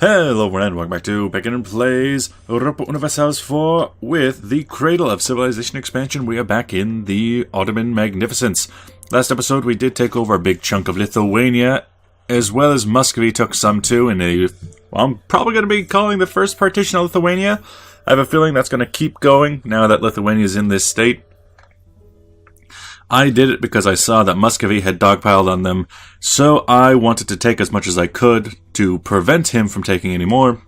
Hello everyone, welcome back to Penkitten Plays Europa Universalis IV with the Cradle of Civilization Expansion. We are back in the Ottoman Magnificence. Last episode we did take over a big chunk of Lithuania, as well as Muscovy took some too, and I'm probably going to be calling the first partition of Lithuania. I have a feeling that's going to keep going now that Lithuania is in this state. I did it because I saw that Muscovy had dogpiled on them, so I wanted to take as much as I could to prevent him from taking any more.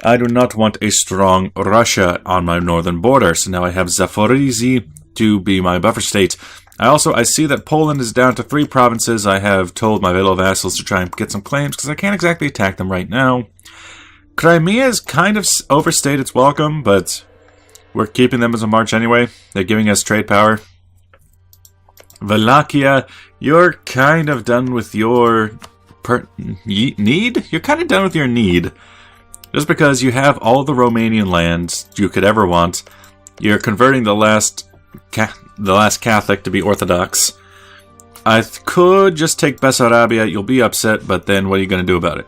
I do not want a strong Russia on my northern border, so now I have Zaporizhzhia to be my buffer state. I see that Poland is down to 3 provinces. I have told my little vassals to try and get some claims, because I can't exactly attack them right now. Crimea is kind of overstayed its welcome, but we're keeping them as a march anyway. They're giving us trade power. Wallachia, you're kind of done with your need? You're kind of done with your need. Just because you have all the Romanian lands you could ever want. You're converting the last Catholic to be Orthodox. I could just take Bessarabia. You'll be upset, but then what are you going to do about it?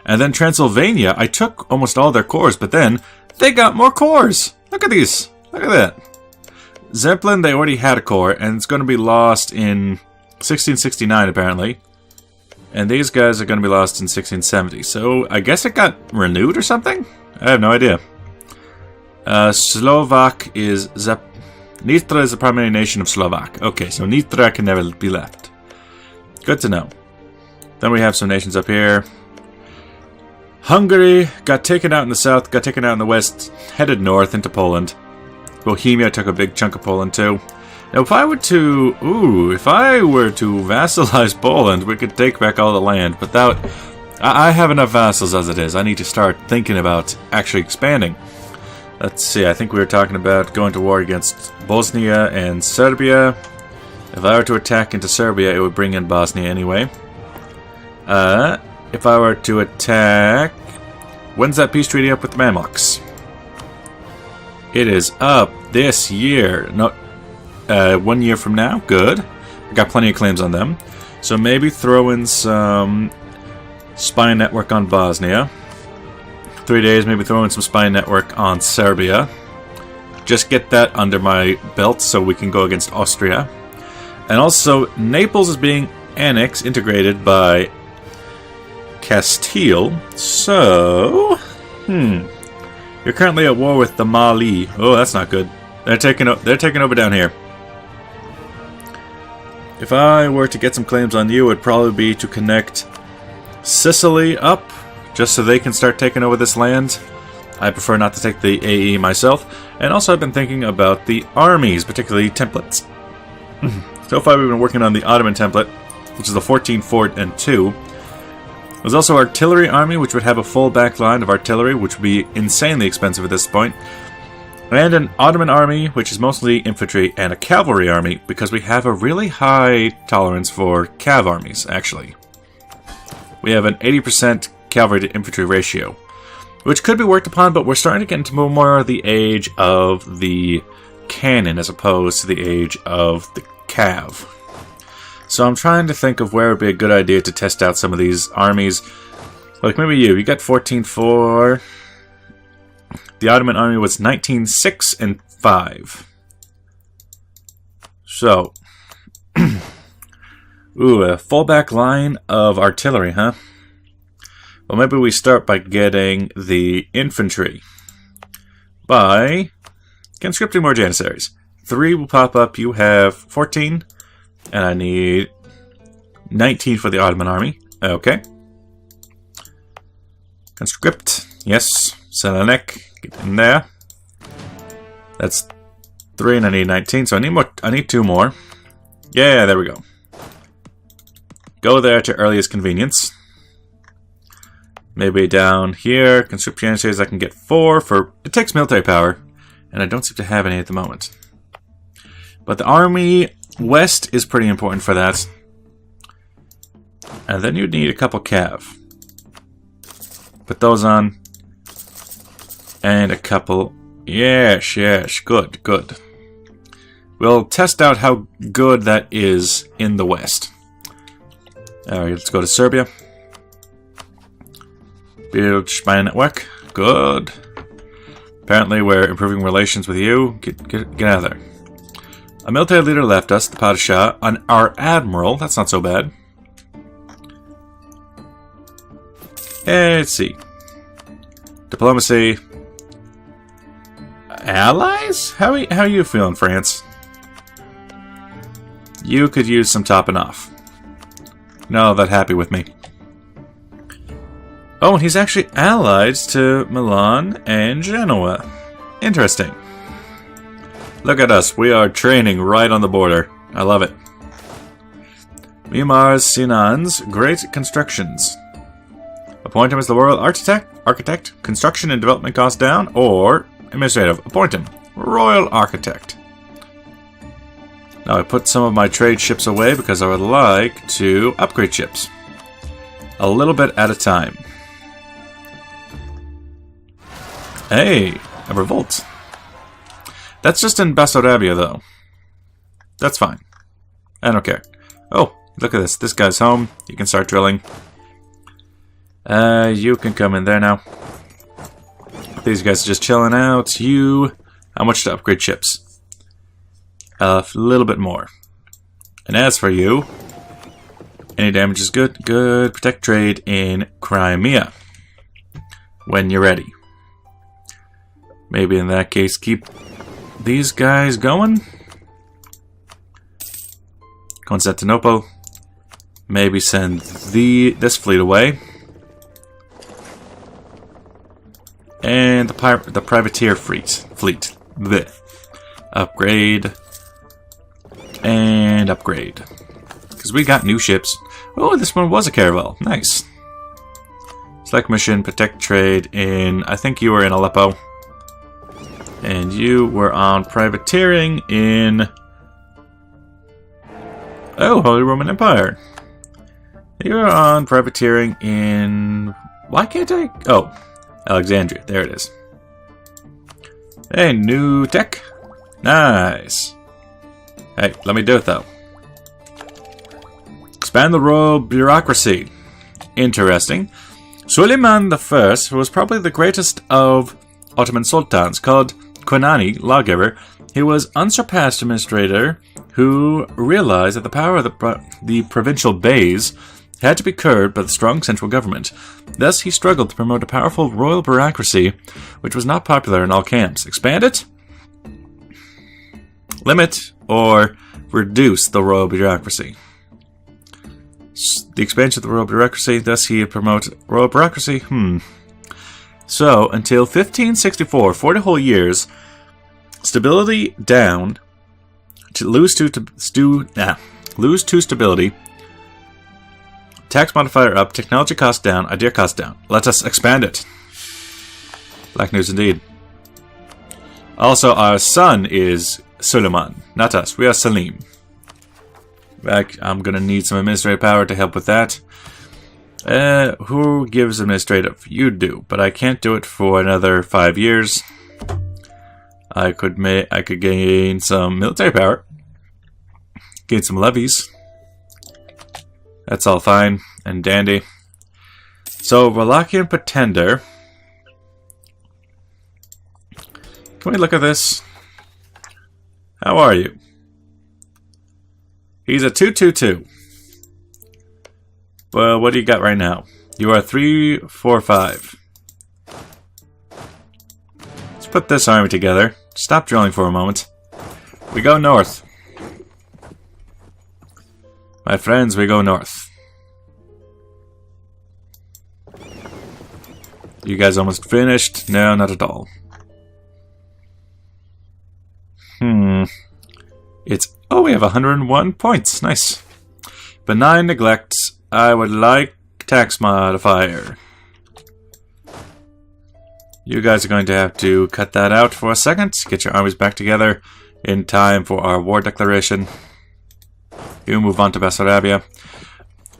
And then Transylvania, I took almost all their cores, but then they got more cores. Look at these. Look at that. Zeppelin, they already had a core, and it's going to be lost in 1669, apparently. And these guys are going to be lost in 1670. So, I guess it got renewed or something? I have no idea. Slovak is... Nitra is the primary nation of Slovak. Okay, so Nitra can never be left. Good to know. Then we have some nations up here. Hungary got taken out in the south, got taken out in the west, headed north into Poland. Bohemia took a big chunk of Poland too. Now if I were to vassalize Poland, we could take back all the land, but I have enough vassals as it is. I need to start thinking about actually expanding. Let's see, I think we were talking about going to war against Bosnia and Serbia. If I were to attack into Serbia, it would bring in Bosnia anyway. If I were to attack... When's that peace treaty up with the Mamluks? It is up this year. No, 1 year from now. Good. I got plenty of claims on them. So maybe throw in some spy network on Bosnia. 3 days, maybe throw in some spy network on Serbia. Just get that under my belt so we can go against Austria. And also, Naples is being integrated by Castile. So, You're currently at war with the Mali. Oh, that's not good. They're taking over down here. If I were to get some claims on you, it would probably be to connect Sicily up, just so they can start taking over this land. I prefer not to take the AE myself. And also I've been thinking about the armies, particularly templates. So far we've been working on the Ottoman template, which is the 14 fort and 2. There's also artillery army, which would have a full back line of artillery, which would be insanely expensive at this point. And an Ottoman army, which is mostly infantry, and a cavalry army, because we have a really high tolerance for cav armies, actually. We have an 80% cavalry to infantry ratio, which could be worked upon, but we're starting to get into more of the age of the cannon as opposed to the age of the cav. So I'm trying to think of where would be a good idea to test out some of these armies. Like maybe you got 14-4. The Ottoman army was 19-6 and 5. So, ooh, a fallback line of artillery, huh? Well, maybe we start by getting the infantry by conscripting more Janisarries. 3 will pop up. You have 14. And I need 19 for the Ottoman army. Okay. Conscript. Yes. Selanik. Get in there. That's 3 and I need 19. So I need more. I need 2 more. Yeah, there we go. Go there to earliest convenience. Maybe down here. Conscript Janissaries I can get 4 for... It takes military power. And I don't seem to have any at the moment. But the army... West is pretty important for that. And then you'd need a couple cav. Put those on. And a couple... Yes, good. We'll test out how good that is in the West. Alright, let's go to Serbia. Build spy network. Good. Apparently we're improving relations with you. Get out of there. A military leader left us, the Pasha, and our admiral. That's not so bad. Let's see. Diplomacy. Allies? How are you feeling, France? You could use some topping off. Not that happy with me. Oh, and he's actually allied to Milan and Genoa. Interesting. Look at us. We are training right on the border. I love it. Mimar Sinan's Great Constructions. Appoint him as the royal architect. Construction and development cost down. Or administrative. Appoint him. Royal architect. Now I put some of my trade ships away because I would like to upgrade ships. A little bit at a time. Hey, a revolt. That's just in Bessarabia, though. That's fine. I don't care. Oh, look at this. This guy's home. You can start drilling. You can come in there now. These guys are just chilling out. You... How much to upgrade ships? A little bit more. And as for you... Any damage is good. Good. Protect trade in Crimea. When you're ready. Maybe in that case, keep these guys going. Constantinople. Maybe send this fleet away. And the privateer fleet. Blech. Upgrade. And upgrade. Because we got new ships. Oh, this one was a caravel. Nice. Select mission, protect trade in... I think you were in Aleppo. And you were on privateering in... Oh, Holy Roman Empire. You're on privateering in... Why can't I... Oh, Alexandria. There it is. Hey, new tech. Nice. Hey, let me do it, though. Expand the royal bureaucracy. Interesting. Suleiman I was probably the greatest of Ottoman sultans, called Konani, lawgiver. He was unsurpassed administrator who realized that the power of the provincial beys had to be curbed by the strong central government. Thus, he struggled to promote a powerful royal bureaucracy, which was not popular in all camps. Expand it? Limit or reduce the royal bureaucracy. The expansion of the royal bureaucracy, thus he promoted royal bureaucracy? So, until 1564, 40 whole years, stability down, lose to stability, tax modifier up, technology cost down, idea cost down. Let us expand it. Black news indeed. Also, our son is Suleiman, not us. We are Salim. I'm gonna need some administrative power to help with that. Who gives administrative? You do, but I can't do it for another 5 years. I could gain some military power, gain some levies. That's all fine and dandy. So Wallachian Pretender. Can we look at this? How are you? He's a 222. Well, what do you got right now? You are 345. Let's put this army together. Stop drilling for a moment. We go north. My friends, we go north. You guys almost finished? No, not at all. Oh, we have 101 points. Nice. Benign neglect. I would like tax modifier. You guys are going to have to cut that out for a second. Get your armies back together in time for our war declaration. You move on to Bessarabia.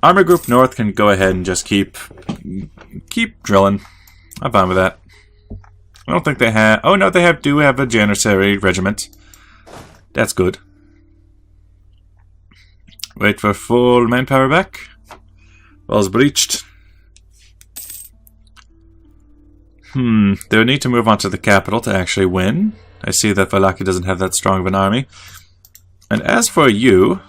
Army Group North can go ahead and just keep drilling. I'm fine with that. I don't think they have... Oh, no, they do have a Janissary regiment. That's good. Wait for full manpower back. Walls breached. They would need to move on to the capital to actually win. I see that Wallachia doesn't have that strong of an army. And as for you,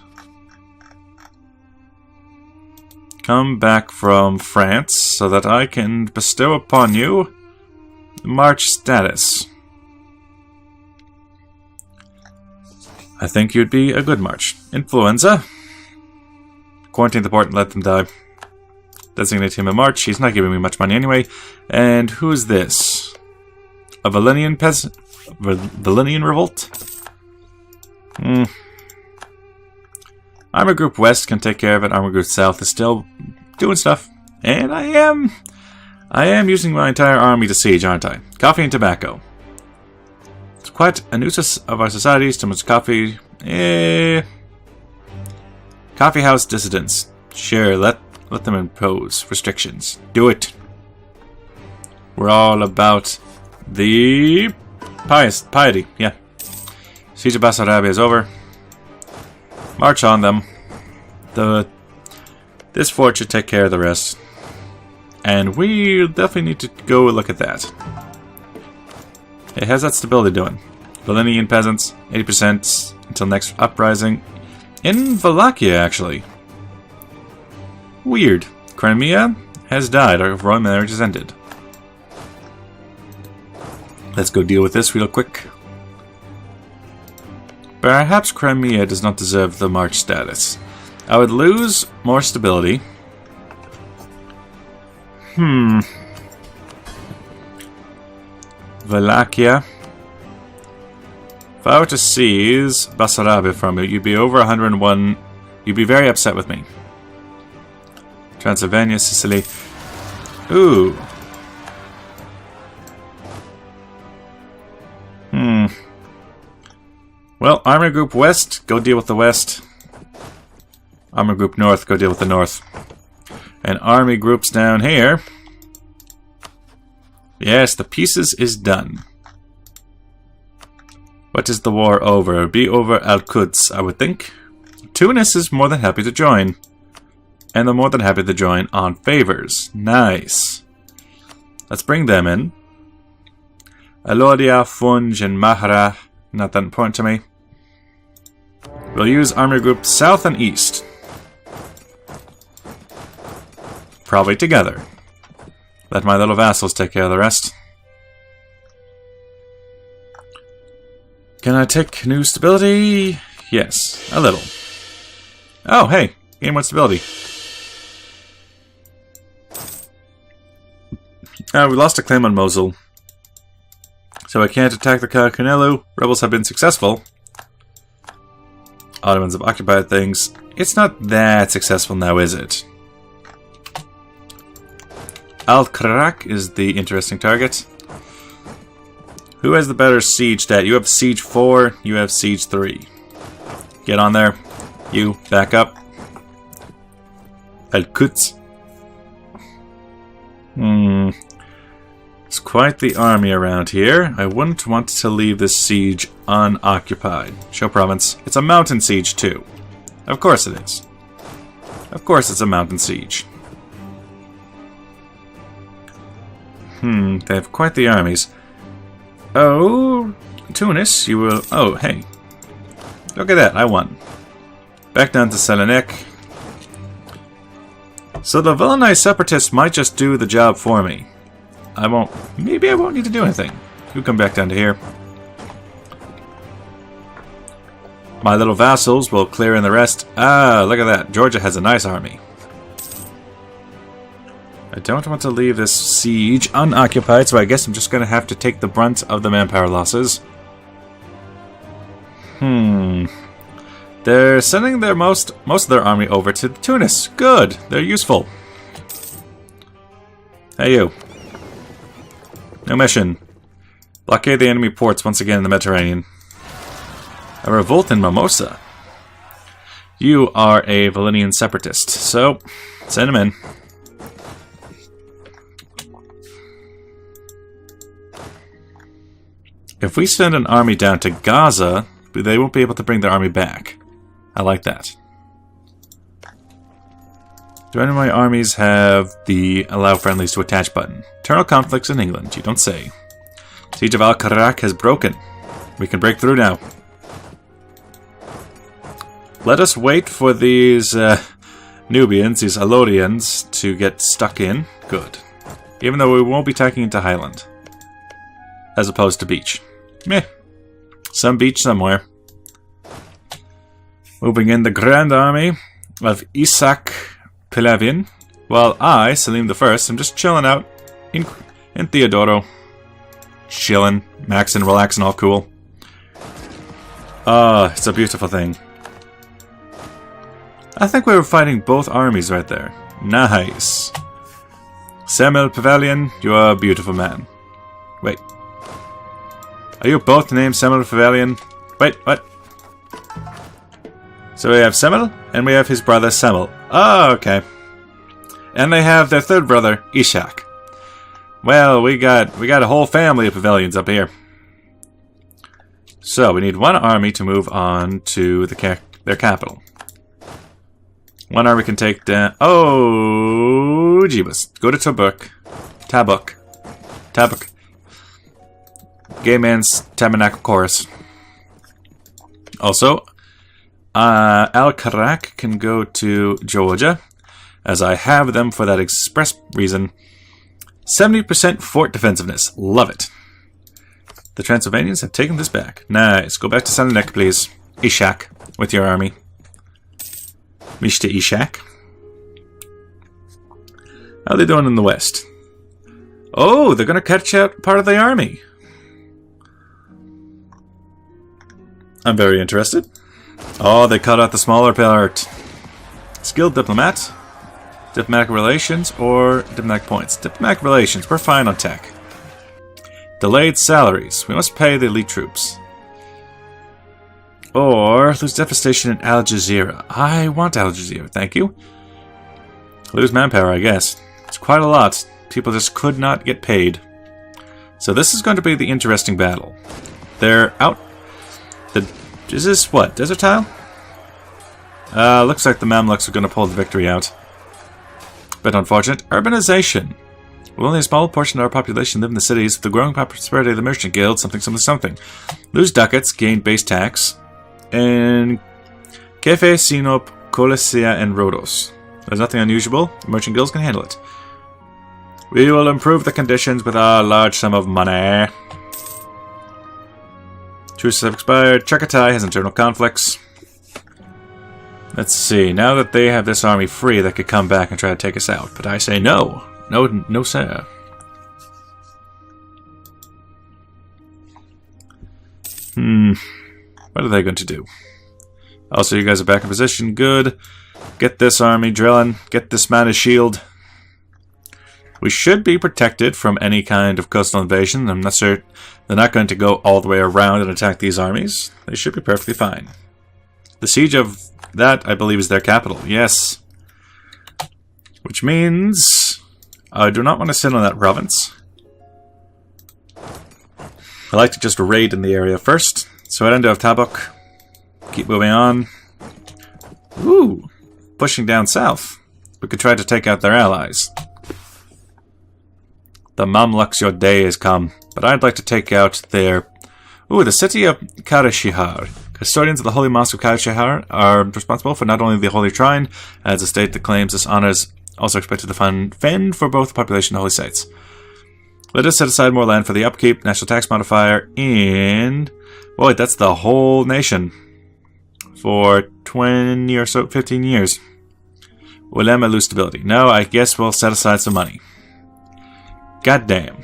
come back from France so that I can bestow upon you March status. I think you'd be a good March. Influenza. Quarantine the port and let them die. Designate him a March. He's not giving me much money anyway. And who's this? A Valenian peasant? Valenian revolt? Armor Group West can take care of it. Armor Group South is still doing stuff. And I am using my entire army to siege, aren't I? Coffee and tobacco. It's quite a nuisance of our societies. Too much coffee. Coffee house dissidents. Sure, let them impose restrictions. Do it. We're all about the piety. Yeah. Siege of Bessarabia is over. March on them. This fort should take care of the rest. And we definitely need to go look at that. Hey, how's that stability doing? Valenian peasants, 80% until next uprising. In Wallachia, actually. Weird. Crimea has died. Our royal marriage has ended. Let's go deal with this real quick. Perhaps Crimea does not deserve the March status. I would lose more stability. Wallachia. If I were to seize Bessarabia from you, you'd be over 101. You'd be very upset with me. Transylvania, Sicily. Ooh. Well, Army Group West, go deal with the West. Army Group North, go deal with the North. And Army Groups down here. Yes, the pieces is done. What is the war over? Be over Al-Quds, I would think. Tunis is more than happy to join. And they're more than happy to join on favors. Nice. Let's bring them in. Alodia, Funj, and Mahra. Not that important to me. We'll use Army Group South and East. Probably together. Let my little vassals take care of the rest. Can I take new stability? Yes, a little. Oh, hey, gain 1 stability. We lost a claim on Mosul. So I can't attack the Carcanello. Rebels have been successful. Ottomans have occupied things. It's not that successful now, is it? Al-Karak is the interesting target. Who has the better siege stat? You have siege 4, you have siege 3. Get on there. You, back up. Al-Quds. It's quite the army around here. I wouldn't want to leave this siege unoccupied. Show province. It's a mountain siege too. Of course it is. Of course it's a mountain siege. They have quite the armies. Oh, Tunis, you will... Oh, hey. Look at that, I won. Back down to Selanik. So the Villainized Separatists might just do the job for me. I won't... Maybe I won't need to do anything. You come back down to here. My little vassals will clear in the rest. Ah, look at that. Georgia has a nice army. I don't want to leave this siege unoccupied, so I guess I'm just going to have to take the brunt of the manpower losses. They're sending their most of their army over to Tunis. Good. They're useful. Hey, you. No mission. Blockade the enemy ports once again in the Mediterranean. A revolt in Mimosa. You are a Valenian separatist, so send him in. If we send an army down to Gaza, they won't be able to bring their army back. I like that. Do any of my armies have the allow friendlies to attach button? Internal conflicts in England, you don't say. Siege of Al-Karak has broken. We can break through now. Let us wait for these Nubians, these Alodians, to get stuck in. Good. Even though we won't be taking into Highland. As opposed to beach. Meh. Some beach somewhere. Moving in the Grand Army of Isaac Pelavian. While I, Selim I, am just chilling out in Theodoro. Chilling, maxing, relaxing, all cool. Ah, it's a beautiful thing. I think we were fighting both armies right there. Nice. Samuel Pavilion, you are a beautiful man. Wait. Are you both named Samuel Pavilion? Wait, what? So we have Samuel, and we have his brother Samuel. Oh, okay. And they have their third brother, Ishak. Well, we got a whole family of pavilions up here. So we need one army to move on to their capital. One army can take down. Oh, Jeebus! Go to Tabuk. Gay man's tabernacle chorus. Also, Al-Karak can go to Georgia, as I have them for that express reason. 70% fort defensiveness. Love it. The Transylvanians have taken this back. Nice. Go back to Salonik, please. Ishak, with your army. Mishta Ishak. How are they doing in the west? Oh, they're going to catch out part of the army. I'm very interested. Oh, they cut out the smaller part. Skilled diplomat. Diplomatic relations or diplomatic points? Diplomatic relations. We're fine on tech. Delayed salaries. We must pay the elite troops. Or lose devastation in Al Jazeera. I want Al Jazeera, thank you. Lose manpower, I guess. It's quite a lot. People just could not get paid. So this is going to be the interesting battle. They're out. Is this what? Desert tile? Looks like the Mamluks are going to pull the victory out. But unfortunate. Urbanization. Will only a small portion of our population live in the cities. With the growing prosperity of the merchant guild, something. Lose ducats, gain base tax. And Kefe, Sinop, Colicia, and Rhodos. There's nothing unusual. The merchant guilds can handle it. We will improve the conditions with our large sum of money. Truces have expired. Chagatai has internal conflicts. Let's see. Now that they have this army free, they could come back and try to take us out. But I say no. No, sir. What are they going to do? Also, you guys are back in position. Good. Get this army drilling. Get this man a shield. We should be protected from any kind of coastal invasion. I'm not sure. They're not going to go all the way around and attack these armies. They should be perfectly fine. The siege of that, I believe, is their capital. Yes. Which means I do not want to sit on that province. I like to just raid in the area first. So I don't have Tabuk. Keep moving on. Ooh. Pushing down south. We could try to take out their allies. The Mamluks, your day has come. But I'd like to take out their... Ooh, the city of Karashihar. Custodians of the Holy Mosque of Karashihar are responsible for not only the Holy Shrine, as a state that claims this honor is also expected to fend for both the population and holy sites. Let us set aside more land for the upkeep, national tax modifier, and... Boy, that's the whole nation. For 20 or so, 15 years. Ulema lose stability. No, I guess we'll set aside some money. Goddamn.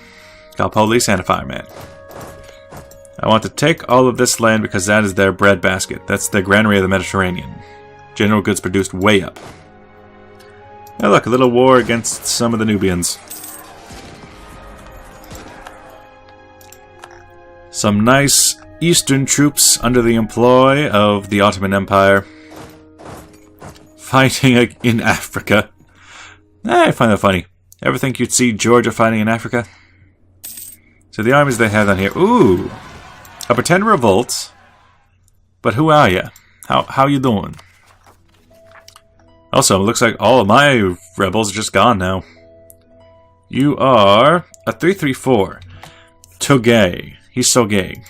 Call police and a fireman. I want to take all of this land because that is their bread basket. That's the granary of the Mediterranean. General goods produced way up. Now look, a little war against some of the Nubians. Some nice eastern troops under the employ of the Ottoman Empire. Fighting in Africa. I find that funny. Ever think you'd see Georgia fighting in Africa? So the armies they have down here. Ooh! A pretend revolt. But who are you? How you doing? Also, it looks like all of my rebels are just gone now. You are a 334. Togay. He's so gay.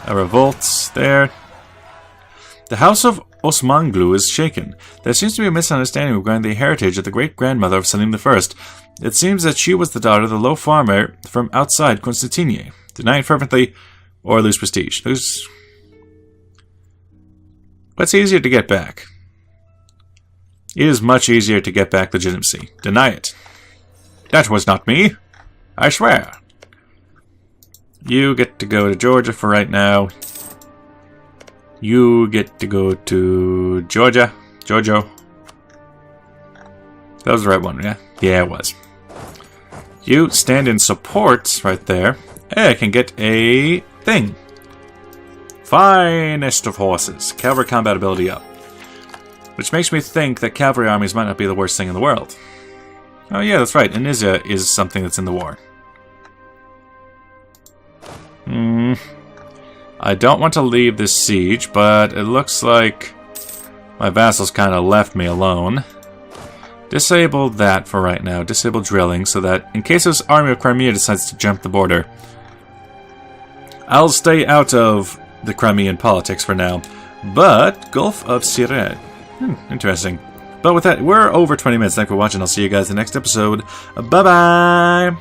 A revolt there. The House of Osmanglu is shaken. There seems to be a misunderstanding regarding the heritage of the great-grandmother of Selim I. It seems that she was the daughter of the low farmer from outside Constantinople. Deny it fervently, or lose prestige. What's easier to get back? It is much easier to get back legitimacy. Deny it. That was not me. I swear. You get to go to Georgia for right now. You get to go to Georgia. Giorgio. That was the right one, yeah? Yeah, it was. You stand in support right there. Hey, I can get a thing. Finest of horses. Cavalry combat ability up. Which makes me think that cavalry armies might not be the worst thing in the world. Oh yeah, that's right. Inizia is something that's in the war. I don't want to leave this siege, but it looks like my vassals kind of left me alone. Disable that for right now. Disable drilling so that in case this army of Crimea decides to jump the border, I'll stay out of the Crimean politics for now. But Gulf of Siret. Interesting. But with that, we're over 20 minutes. Thanks for watching. I'll see you guys in the next episode. Bye-bye!